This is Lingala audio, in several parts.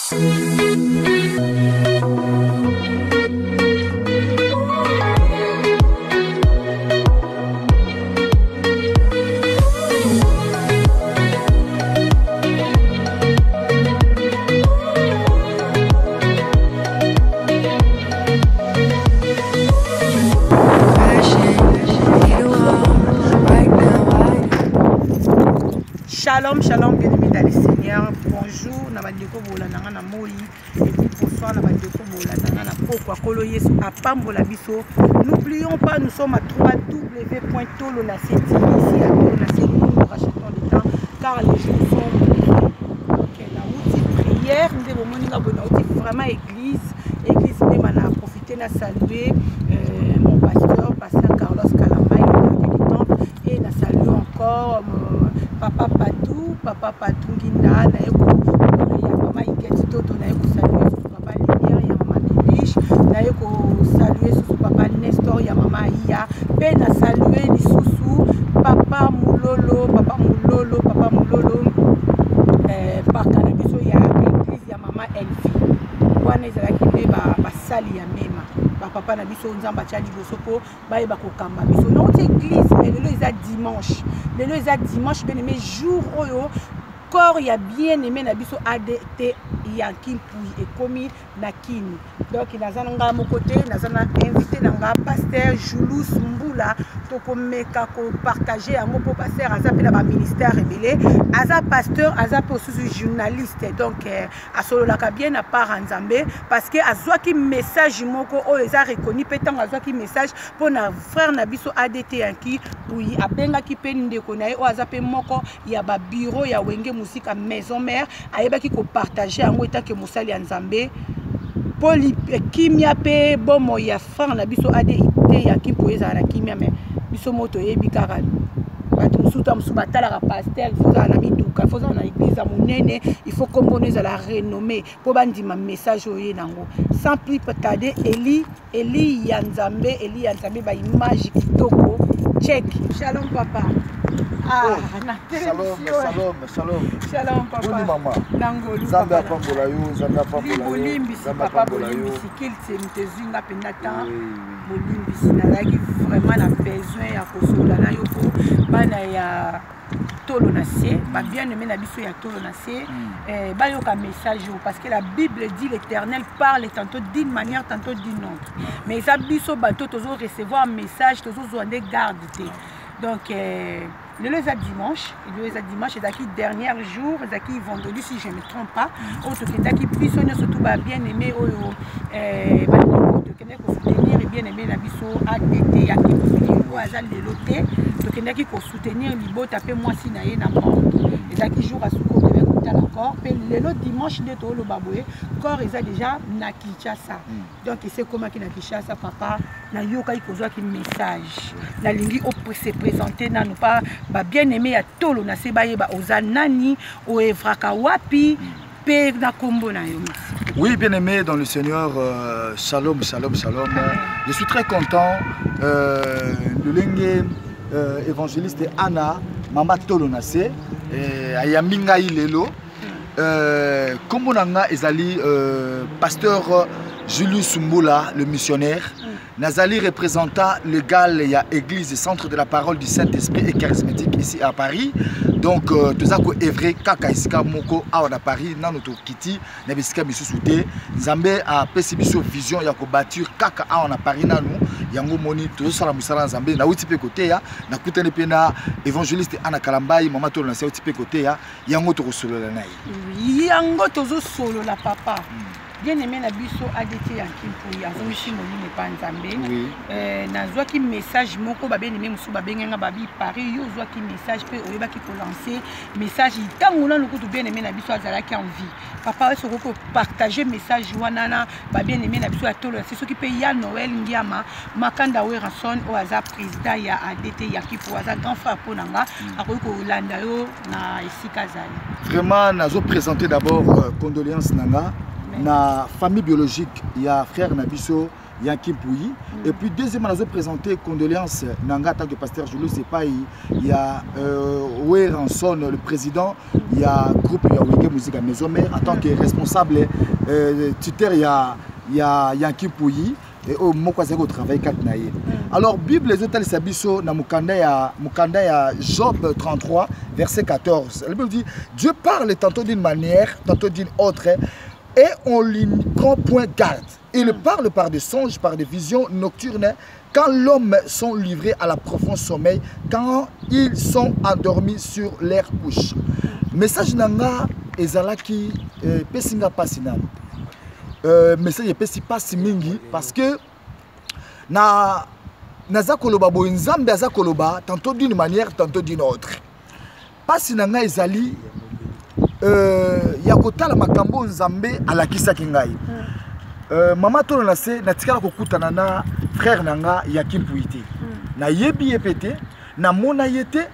Shalom, shalom, bien-aimés dans le Seigneur. Bonjour, Nabandeko Bolananga na Moi. Et puis bonsoir, Nabandeko Bolananga na Pokwa Kolo Yesu Apambola Biso. N'oublions pas, nous sommes à www.tolonacé ici à Tolonacé. Nous rachetons le temps car les jours sont. Ok, la route prière, nous devons vraiment église même on a profité de saluer mon pasteur Carlos Kalamba, il est du temple, et on a salué encore Papa Patou Guinda, na yeko ya mama Iketi Toto, na yeko saluer sur Papa Lumière, ya mama Bibiche, na yeko saluer sur Papa Nestor, ya mama Iya, pe na saluer lisusu Papa Mulolo, par canabiso ya église ya mama Elfi. Wana ezalaki pe basali ya mema. Papa na biso nzamba tya liboso po bayeba kokamba biso na oti église mais lelo eza dimanche bien aimé jour oyo corps ya bien aimé na biso ADT yankin puis ekomi na kini donc naza nga moko te naza na invité na nga pasteur Julius Mbula tokomeka ko partager yango po pasteur aza pe na ba ministère rebelé aza pasteur aza pe aussi journaliste donc asololaka bien à part Nzambe parce que azwaki message moko oyo eza reconnu pe tant azwaki message pour na frère na biso ADT yanki puis abengaki pe ndeko na ye o aza pe moko ya ba bureau ya wenge musique à maison mère ayebaki ko partager yango etake mosali ya Nzambe poli kimia pe bomo ya frère na biso ADT yanki po eza na kimia mais biso moto yebi kaka bato musuta musu batala pasteur foza na mituka foza na église à monene il faut kombono za la renommée po bandima message oyo nango sans plus tarder Eli ya Nzambe ba image kitoko check shalom papa shalom papa oui maman nangolu Zamba pambola yo bolimbisi papa bolimbisi kilti mtezinga penata bolimbisi nazaki vraiment na besoin ya kosola na yo po bana ya Tolonacé bien aimé na biso ya Tolonacé bayoka message parce que la Bible dit l'Éternel parle tantôt d'une manière tantôt d'une autre mais ça biso bato tozo recevoir message tozo zoande garde donc le dimanche ezaki dernier jour ezaki vendredi si je ne me trompe pas auto kendaki biso surtout bien aimé oyo tokende ko soutenir bien aimé na biso ADT ya kipo aza lelo te tokendaki ko soutenir libota pe mwasi na ye na monde ezaki jour asuko tebe kotala corps pe lelo dimanche nde to lo baboye corps eza déjà na Kinshasa donc c'est comment ki na Kinshasa papa na yoka ikozwa ki message na lingi o se présenter nanu pas bien aimé ya Tolonacé bayeba ozanani o evraka wapi pe na kombo na yo. Oui, bien aimé dans le Seigneur, shalom. Je suis très content. Le lingue évangéliste Anna, Mama Tolonacé, Ayaminga Ilelo, kombo nanga ezali pasteur Julius Mbula, le missionnaire. Nazali représentant légal et à église centre de la parole du Saint-Esprit et charismatique ici à Paris. Donc tout ça ko evre kaka isika moko awa na Paris na notre kiti na bisika bisusute Nzambe a pesi biso vision ya ko bâtir kaka awa na Paris nanu yango moni to sala musala Nzambe na uti pe côté ya na kutane pe na évangéliste Anna Kalambai mama to na uti pe côté ya yango to solola na yi yango to solo la papa. Bien aimé na biso ADT ya Kimpo ya zomishi molime pa Nzambe nazwaki message moko ba bien aimé musu ba benga babi Paris yo zwaki message pe oyebaki ko lancer message tanguna lokutu bien aimé na biso azalaki en vie papa eso ko partager message wana na ba bien aimé na biso ya Tolonacé soki pe ya Noël Ngiama Makanda Werason o aza président ya ADT ya Kimpo aza grand frère ponanga akoki ko landa yo na esika zali vraiment nazo présenter d'abord condoléances nanga na famille biologique, il y a frère Nabiso Yanki Pouyi. Et puis deuxièmement, nous avons présenté condoléances Nanga en tant que pasteur Julius Sepai. Il y a Oué Ranson, le président. Il y a groupe Wigé Musique à Maison Mère en tant que responsable tuteur. Il y a Yanki Pouyi. Et au Mokwazego travail Katnaye. Alors Bible les hôtels Sabiso na Mukanda ya Job 33 verset 14. La Bible dit Dieu parle tantôt d'une manière, tantôt d'une autre et on lui prend point garde. Il parle par des songes, par des visions nocturnes quand l'homme sont livrés à la profond sommeil, quand ils sont endormis sur leur couche. Message nanga ezalaki pesinga pasinam. Message epesi pasi mingi parce que naza koloba bo nzambe aza koloba tantôt d'une manière tantôt d'une autre pasi nanga ezali ya kotala makambo nzambe alakisaki ngai mama tolo na se natikala kokutana na frère nanga Yanki Pouyi te na yebi epete na mona yete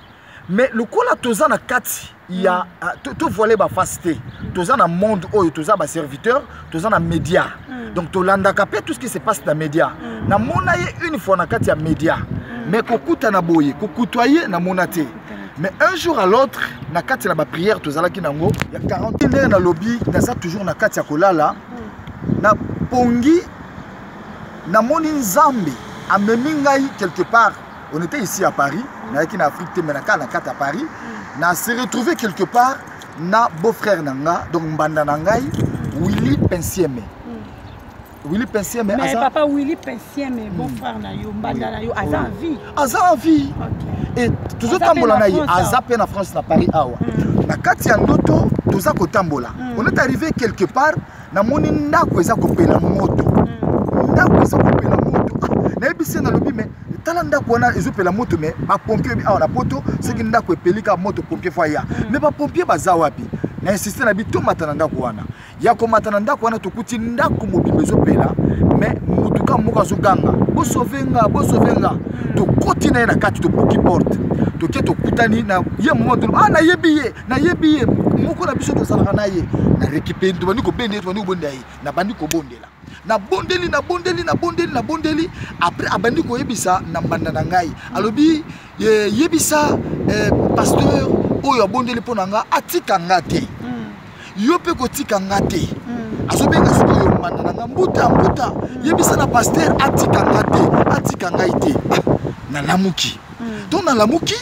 mais le kola toza na kati ya to voler ba fasté toza na monde oyo toza ba serviteur toza na média donc to landa kapé tout ce qui se passe dans média na mona ye une fois na kati ya média mais kokuta na boye kokutoyer na monate mais un jour à l'autre na kati la ba prière tozala ki nango ya 40 heures na lobby naza toujours na kati ya kolala na pongi na moni nzambe amemi ngai quelque part. On était ici à Paris, on était en Afrique, mais on à Paris. On s'est retrouvé quelque part, na beau-frère Nanga, donc Mbanda Nangai, Willy Pensieme. Willy Pensieme. Mais papa Willy Pensieme, beau-frère Nayo, Mbanda Nayo, Aza en vie. Aza en vie. Et toujours Tambola Nayo, Aza en France, na Paris, Awa. Na Katia Ndoto, Toza Kotambola. On est arrivé quelque part, na moni ndako eza kopela moto. Ndako eza kopela moto. Na ebisi na lobi mais talanda kona ezopela moto mais ba pompier bi awa na poto ce qui ndako epelika moto pompier foya mais ba pompier baza wapi na insister na bito matana ndako wana ya ko matana ndako wana tokuti ndako mobimbe ezopela mais mutuka moko azoganga bo sauvenga to kotina na kati to poki porte to ke to kutani na ye moment na yebiye moko na biso to salaka na ye na récupérer to bandi ko bende to bandi ko bondai na bandi ko bondela na bondeli après abandi ko yebisa na mbanda na ngai alobi yebisa pasteur oyo abondeli pona nga atika ngate yo pe ko tika ngate azobenga siko yo mbanda na nga mbuta yebisa na pasteur atika ngai te na lamuki donc na lamuki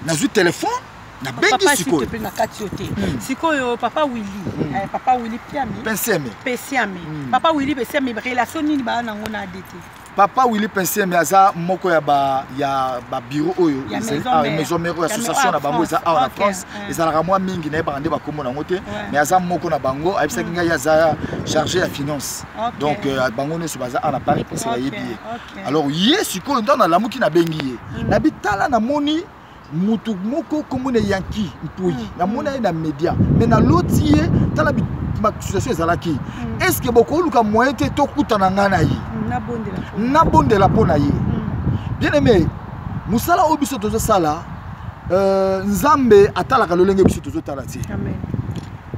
na zu téléphone na bengi siko na kati yote siko yo papa Willy Pensieme papa Willy Pensieme relation ni ba nango na adete papa Willy Pensieme aza moko ya ba bureau oyo maison mère association na bango za en France ezalaka mwa mingi na ba ndé ba komo nango te mais aza moko na bango abisaki ngai aza chargé ya finance donc bango ne so baza en Paris pour ça yebi alors ye siko ndo na lamuki na bengi ye na bitala na moni mutu moko komune Yanki Pouyi na mona na média mais na lotier tala ma situation ezalaki est-ce que beaucoup luka moyen te to kutana ngana yi na bondela pona yi bien aimé musala obiso tozo sala nzambe atalaka lolenge biso tozo talati amen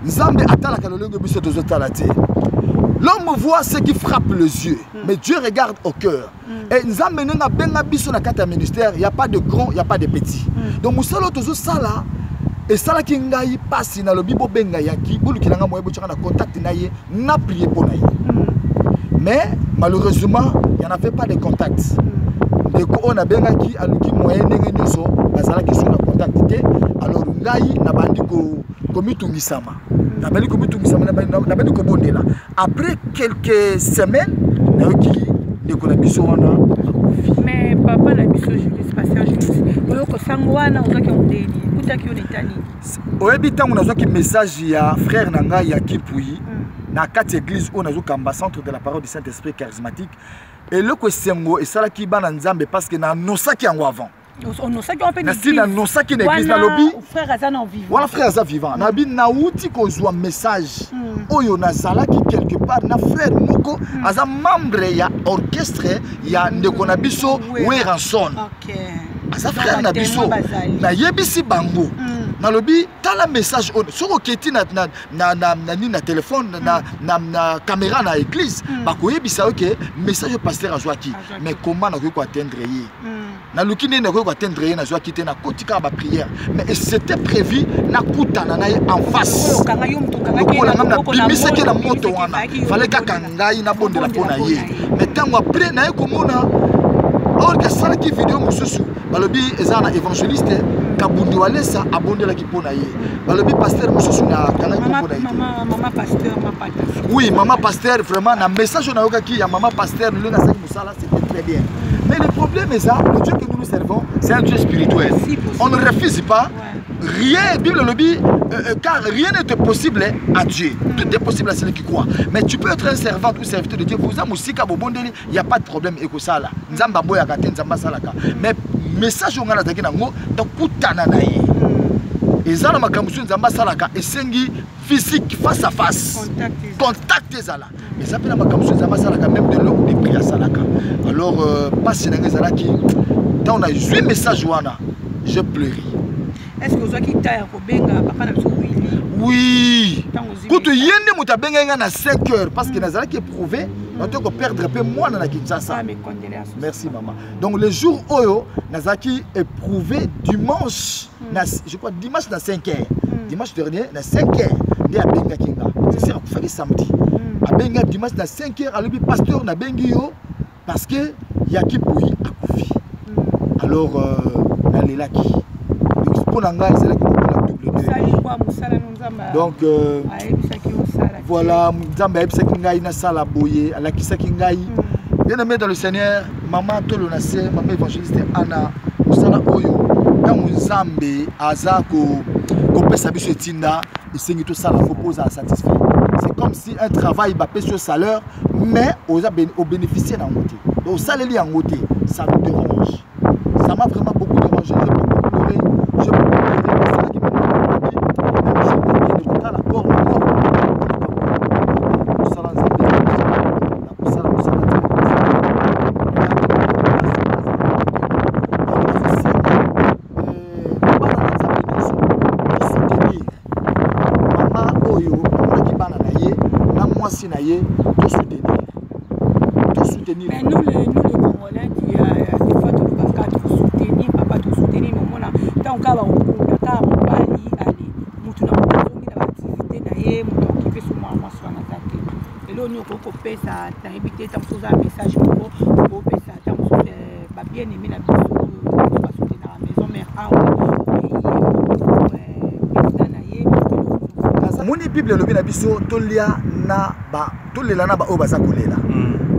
nzambe atalaka lolenge biso tozo talati. L'homme voit ce qui frappe les yeux, mais Dieu regarde au cœur. Et nzambe nenga benga biso na kata ministère, il y a pas de grand, il y a pas de petit. Donc musala tozo sala et sala ki ngai pasi na lobi bo benga yaki, bolu kilanga moye bo tshaka na contact na ye, na prier pour na ye. Mais malheureusement, il n'y en avait pas de contact. Et quand on a benga ki aluki moye ndenge nyoso, bazala ki so na contact te, alors ngai na bandi ko komitungisama. Na bandi komitungisama na bandi ko bondela. Après quelques semaines, na yoki ndeko na biso wana. Mais papa na biso Julius pasteur Julius. Oyo ko sangwana ozaki ondeli. Utaki onetani. Oyebi tango nazwaki message ya frère nanga Yanki Pouyi. Na kati église on azo kamba centre de la parole du Saint-Esprit charismatique et le kwesengo et sala ki bana nzambe parce que na nosaki yango avant on nosaki on peut na nosaki na église na lobby frère azana vivant voilà frère azana vivant na bi na uti ko zwa message oyo na zalaki quelque part na frère moko aza membre ya orchestre ya ndeko na biso Weranson OK aza frère na biso na yebisi bango na lobby tala message on soko keti na téléphone na caméra na église ba koyebisa OK message pasteur azwaki mais comment na ko atteindre ye na lukine na ko atteindre ye na zwaki te na kotika ba prière mais c'était prévu na kutana na en face na moto wana fallait kaka ngai na bondela pona ye mais tango après na komona or que ça qui vidéo mususu balobi ezana évangéliste kabundi walesa abondela ki pona ye balobi pasteur mususu na kana ko pona ye maman pasteur oui maman pasteur vraiment na message na yoka ki ya maman pasteur le na saki musala c'était très bien mais le problème est ça le Dieu que nous servons c'est un Dieu spirituel on ne refuse pas rien Bible le dit car rien n'est possible à Dieu tout est possible à celui qui croit mais tu peux être un servant ou serviteur de Dieu vous amusika bobondeli il y a pas de problème ekosala nzamba boya ka nzamba salaka mais message on a zaki nango donc kutana na ye ezala makamusu nzamba salaka esengi physique face à face contact ezala mais ça peut na makamusu nzamba salaka même de l'eau de prière salaka alors passe na ngezala ki tant on a joué message wana je pleurais. Est-ce que vous avez dit que papa n'a pas oui. Quand tu y es, tu as besoin de 5 heures parce que Nazara qui est prouvé, on doit perdre un peu moins dans la Kinshasa. Merci maman. Donc le jour où Nazara qui est prouvé dimanche, je crois dimanche dans 5 heures. Dimanche dernier dans 5 heures, il y a Benga Kinga. C'est ça qu'il fallait samedi. A Benga dimanche dans 5 heures, alors le pasteur n'a Bengio parce que Yaki Pouyi a Koufi. Alors elle est là qui. Donc voilà, bien aimé dans le Seigneur, maman Tolonase, maman évangéliste Anna, Musala Oyo, dans Muzambe, Azako, Kopesa Bicho Tinda, et c'est tout ça la propose à satisfaire. C'est comme si un travail va sur salaire, mais au bénéficier d'un côté. Donc ça les en côté, ça me dérange. Ça m'a vraiment beaucoup dérangé. Je peux soutenir. Mais nous les Congolais, des fois, tu ne peux pas soutenir, papa te soutenir, mais moi, tant qu'on va au Bali, aller, nous tu n'as pas activité, nous qui fait sur moi sur la tête. Et là, nous avons fait ça, tu as évité, tu as un message pour faire ça, tu as bien aimé la maison, mais Moni Bible lobi na biso tolia na ba tolela na ba obaza kolela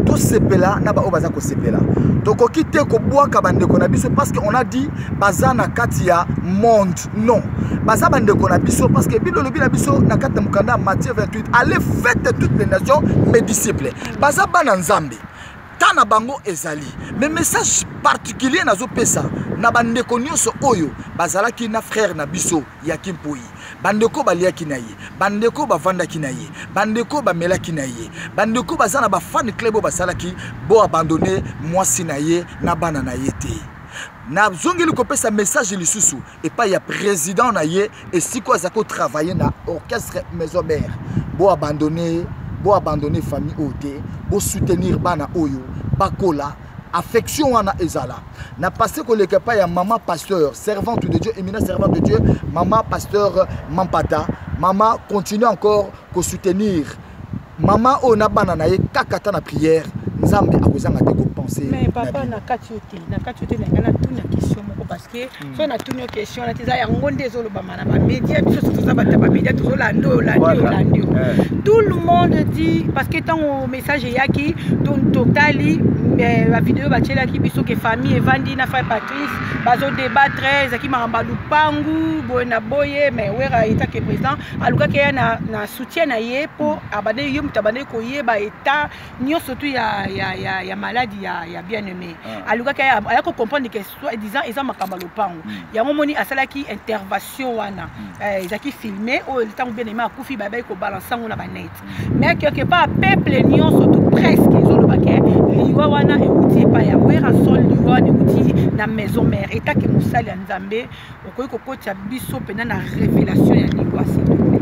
to sepela na ba obaza ko sepela to ko kite ko boaka bandeko na biso parce que on a dit baza na katia monde non baza bandeko na biso parce que Bible lobi na biso na kata mukanda Matthieu 28 allez faites toutes les nations mes disciples baza bana nzambe tana bango ezali mais message particulier nazo pesa na bandeko nyonso oyo bazalaki na frère na biso Yakim Pouyi bandeko baliaki na ye bandeko bavandaki na ye bandeko bamelaki na ye bandeko bazana ba fan club basalaki bo abandonner mwasi na ye na bana na ye te na zongeli kopesa message lisusu et pas ya président na ye et siko azako travailler na orchestre maison mère bo abandonner famille ote bo soutenir bana oyo bakola affection wana ezala na passé ko leka pa ya maman pasteur servante de Dieu éminente servante de Dieu maman pasteur Mampata maman continue encore ko soutenir maman ona bana na ye kakata na prière nzambe akozanga te ko penser mais papa na katiote na ngana tuna question moko parce que so na tuna question na tiza ya ngonde zolo ba mana ba média biso so za bata ba média to lando tout le monde dit parce que tant au message yaki donc totali la vidéo ba tchela ki biso ke famille evandi na frère Patrice bazo débattre zaki maramba lupangu boena boye mais wera eta ke président aluka ke na soutien na ye po abade yo mutabane ko ye ba eta nyo surtout ya maladie ya bien-aimé aluka ke aya ko comprendre que soit disant ils ont makamba lupangu ya momoni asalaki intervention wana zaki filmer o le temps bien-aimé akufi ba ko balancer ngona ba net mais quelque part peuple nyo surtout presque ils ont le baquet liwa wana euti epa ya wera sol liwa wana euti na maison mère etake mosali ya nzambe okoki kokotisa biso mpena na révélation ya liwa s'il te plaît.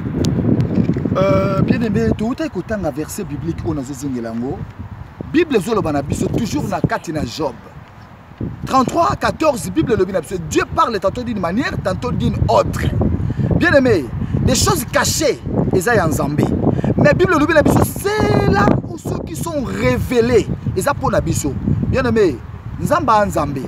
Bien aimé, touta kotanga verset biblique on azozingela ngo Bible zoloba na biso toujours na kati na Job 33 14 Bible lobi na biso Dieu parle tantôt d'une manière tantôt d'une autre. Bien aimé, des choses cachées eza ya nzambe mais Bible lobi na biso c'est là où ceux qui sont révélés eza pour na biso. Bien aimé, nzamba nzambe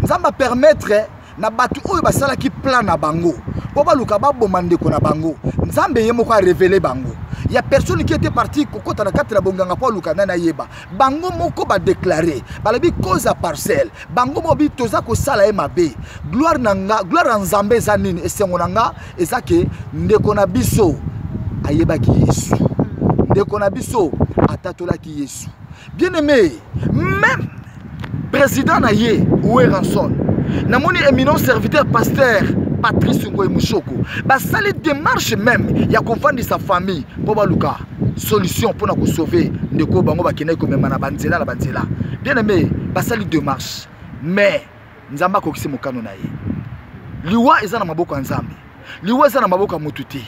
nzamba permettre na batu oyo basala ki plan na bango po baluka baboma ndeko na bango nzambe ye moko a révélé bango. Il y a personne qui était parti kokota na kati na bonganga po luka na yeba bango moko ba déclarer balabi cause à parcelle bango mobi toza ko sala e mabe gloire nanga gloire nzambe za nini esengo nanga ezake ndeko na biso ayeba ki Yesu ndeko na biso atatola ki Yesu. Bien aimé, même président na ye Oué Ranson namoni éminent serviteur pasteur Patrice Ngoy Mouchoko basali démarche même ya kovandi sa famille po baluka solution pour na ko sauver ndeko bango bakene ko mema na banzela na banzela. Bien aimé, basali démarche mais nzamba ko kisi mokano na ye liwa eza na maboko ya nzambe liwa eza na maboko ya mututi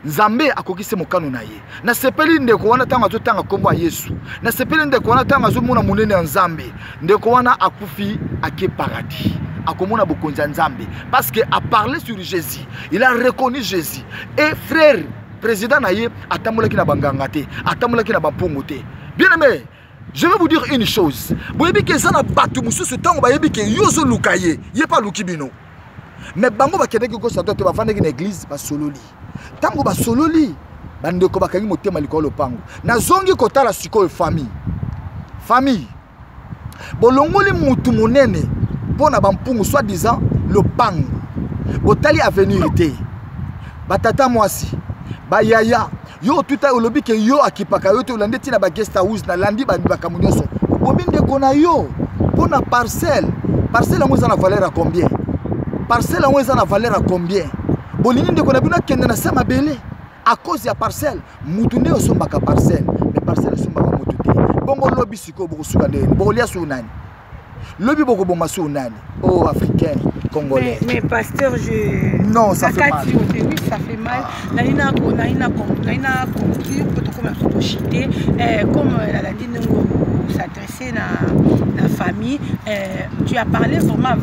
nzambe akokisi mokano na ye na sepeli ndeko wana tanga zo tanga kombo ya Yesu na sepeli ndeko wana tanga zo mona munene ya nzambe ndeko wana akufi ake paradis akomona bokonzi ya nzambe parce que a parlé sur Jésus, il a reconnu Jésus et frère président na ye atamolaki na banganga te atamolaki na bampongo te. Bien aimé, je vais vous dire une chose, boyebi ke ça na batu mususu tango bayebi ke yozo lukaye ye pa lukibino mais bango bakendeki ko sato te bafandeki na église basololi tango basololi bandeko bakangi motema likolo pango na zongi kotala sikoyo famille bolongoli mutu monene pona bampungu soit disant le pango botali avenir te batata mwasi bayaya yo tuta olobi ke yo akipaka yo te olande tina ba guest house na landi bandibaka munyoso bobi ndeko na yo pona parcelle yango eza na valeur à combien parcelle yango eza na valeur à combien bolingi ndeko na bino akende na sama bele à cause ya parcelle mutu nde osombaka parcelle mais parcelle osombaka mutu te bongo lobi siko bokosuka ndeni bokolia su nani lobi boko bomasu nani oh africain congolais mais pasteur non ça fait mal oui ça fait mal naina conclure pour comme chiter comme la dit nous s'adresser la famille tu as parlé vraiment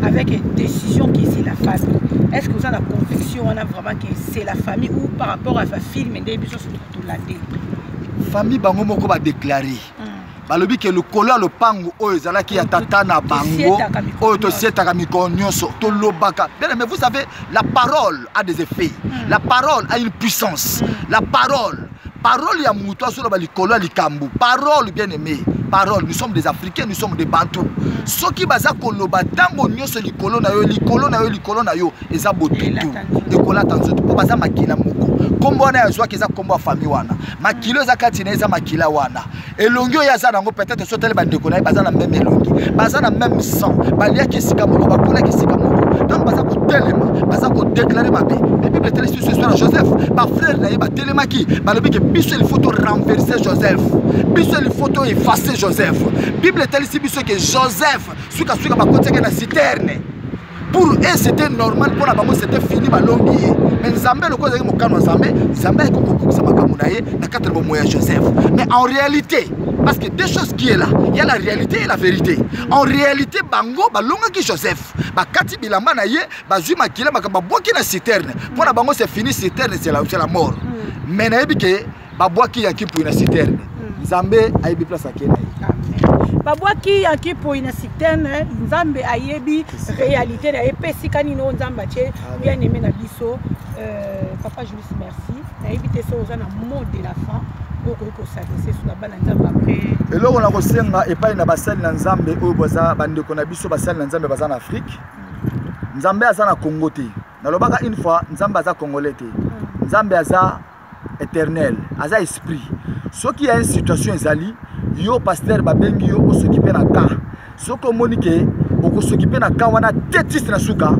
avec décision qui c'est la famille. Est-ce que vous avez la conviction on a vraiment que c'est la famille ou par rapport à sa film et des biso sur tout l'année famille bango moko ba déclarer balobi ke le kolo le pango oyo ezalaki ya tata na bango oyo to sietaka mikonyoso to lobaka. Mais vous savez la parole a des effets la parole a une puissance la parole ya mutu asolo ba likolo likambu parole bien aimé parole nous sommes des Africains nous sommes des Bantous soki baza koloba tango nyoso likolo na yo eza botutu ekola tanzo po baza makila moko kombo na yazwa keza kombo famille wana makilo za kati na eza makila wana elongi oyo aza nango peut-être sotele bandeko na baza na même elongi baza na même sang balia kisika moko bakola kisika moko donc baza ko telema baza ko déclarer mabe mais Bible telle ce soir Joseph ba frère na ye ba telema ki balobi ke biso il faut renverser Joseph biso il faut effacer Joseph. Bible telle ici que Joseph suka ba koteka na citerne pour eux c'était normal pour la bango c'était fini balongi mais Nzambe le cause mo kano Nzambe ko kokisa makamu na ye na 4 bo moya Joseph. Mais en réalité parce que deux choses qui est là, il y a la réalité et la vérité. En réalité bango balonga ki Joseph ba kati bilamba na ye ba zuma kila makaba boki na citerne pour la bango c'est fini citerne c'est la mort. Mais na yebi ke ba boki ya kipu na citerne Nzambe ayebi place akena babwaki yanki po ina citerne Nzambe ayebi réalité na epesi kanino Nzamba che bien aimé na biso papa Julius merci na éviter ça aux na mot de la fin beaucoup ko s'adresser sur la bana Nzamba après eloko na ko senga epai na basali na Nzambe oyo boza bandeko na biso basali na Nzambe baza na Afrique Nzambe aza na Congo te na lobaka une fois Nzambe aza congolais te Nzambe aza éternel aza esprit ce qui a une situation ezali yo pasteur babengi yo s'occuper na ka soko monike oko s'occuper na ka wana tetiste na suka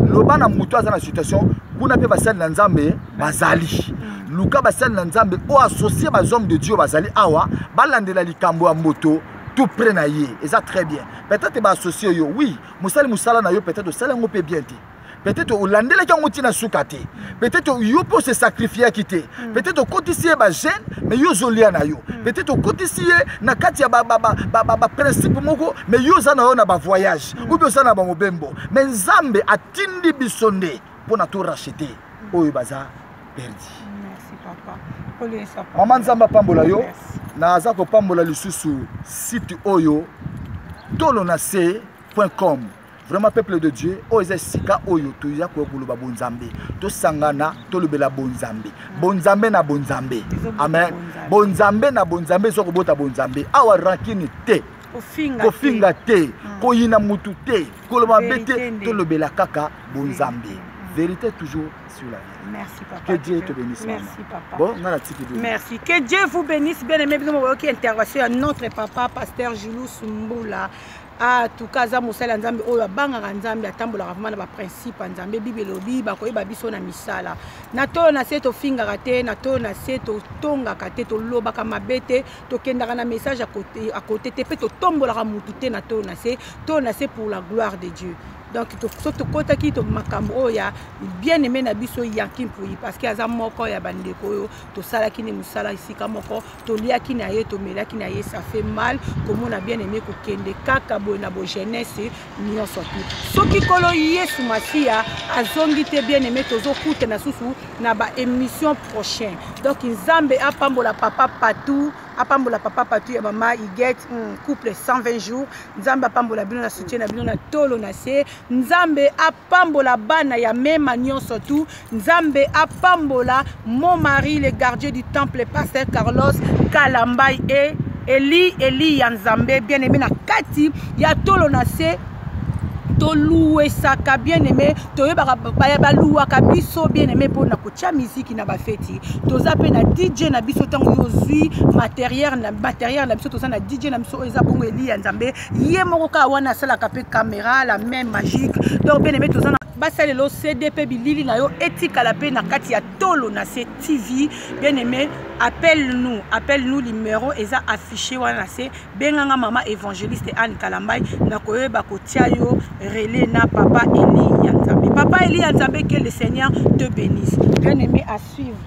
loba na mutu aza na situation kuna pe basali na Nzambe bazali luka basali na nzambe o associé ba hommes de Dieu bazali awa balandela likambo ya moto tout près na ye et ça très bien peut-être ba associé yo oui musala na yo peut-être sala ngo pe bien ti peut-être olandela ki ngo tina sukate peut-être yo pour se sacrifier quitter peut-être kotisie ba jeune mais yo zolia na yo peut-être kotisie na kati ya ba principe moko mais yo za na yo na ba voyage ou bien ça na ba mobembo mais nzambe atindi bisonde pour na tout racheter oyo baza perdi. Merci papa. Maman nzamba pambola yo na aza ko pambola lisusu site oyo tolonase.com. Vraiment peuple de Dieu, oyo sika oyo to ya ko buluba bonzambe. To sangana to lubela bonzambe. Bonzambe na bonzambe. Amen. Bonzambe na bonzambe so ko bota bonzambe. Awa rankini te. Kofinga te. Ko yina mutu te. Ko loba bete to lubela kaka bonzambe. Vérité toujours sur la vie. Merci papa. Que Dieu te bénisse. Merci papa. Bon, on a la petite. Merci. Que Dieu vous bénisse. Bien aimé, qui intervention à notre papa, pasteur Jules Sumbula. Ah, tout cas, ça mosala nzambe oyo banga nzambe atambola ravana ba principe nzambe bibelobi ba koyeba biso na misala. Na to na seto finga kate, na to na seto tonga kate to loba kama bete, to kendaka na message à côté te pe to tombola mutu te na to na se pour la gloire de Dieu. Donc to kota ki to makambo ya bien aimé na biso yankin pour parce que aza moko ya bandeko yo to sala ki ne musala ici kamoko to lia ki na ye to mela ki na ye ça fait mal comme on a bien aimé ko kende kaka bo na bo jeunesse ni osoki soki kolo Yesu Masia azongi te bien aimé to zo kuta na susu na ba émission prochaine. Donc nzambe apambola papa partout apambola papa partout ya mama Iget couple 120 jours nzambe apambola bino na soutien na bino na tolo na se nzambe apambola bana ya mema nyonso tout nzambe apambola mon mari le gardien du temple pasteur Carlos Kalambai et Eli ya nzambe bien aimé na kati ya tolo na se to louer saka bien aimé to yeba ba louwa kabiso bien aimé pour na kocha musique na ba feti to zape na DJ na biso tango yozui matériel na biso to na DJ na biso eza bongo Eli ya nzambe ye moko ka wana sala kapé caméra la main magique donc bien aimé to zana basalelo CDP bilili na yo etika la pe na kati ya tolo na ce TV bien aimé appelle-nous numéro eza affiché wana se benganga mama évangéliste Anne Kalambai na koyeba kotia yo relais na papa Eli ya nzambe. Papa Eli ya nzambe, que le Seigneur te bénisse. Bien aimé à suivre.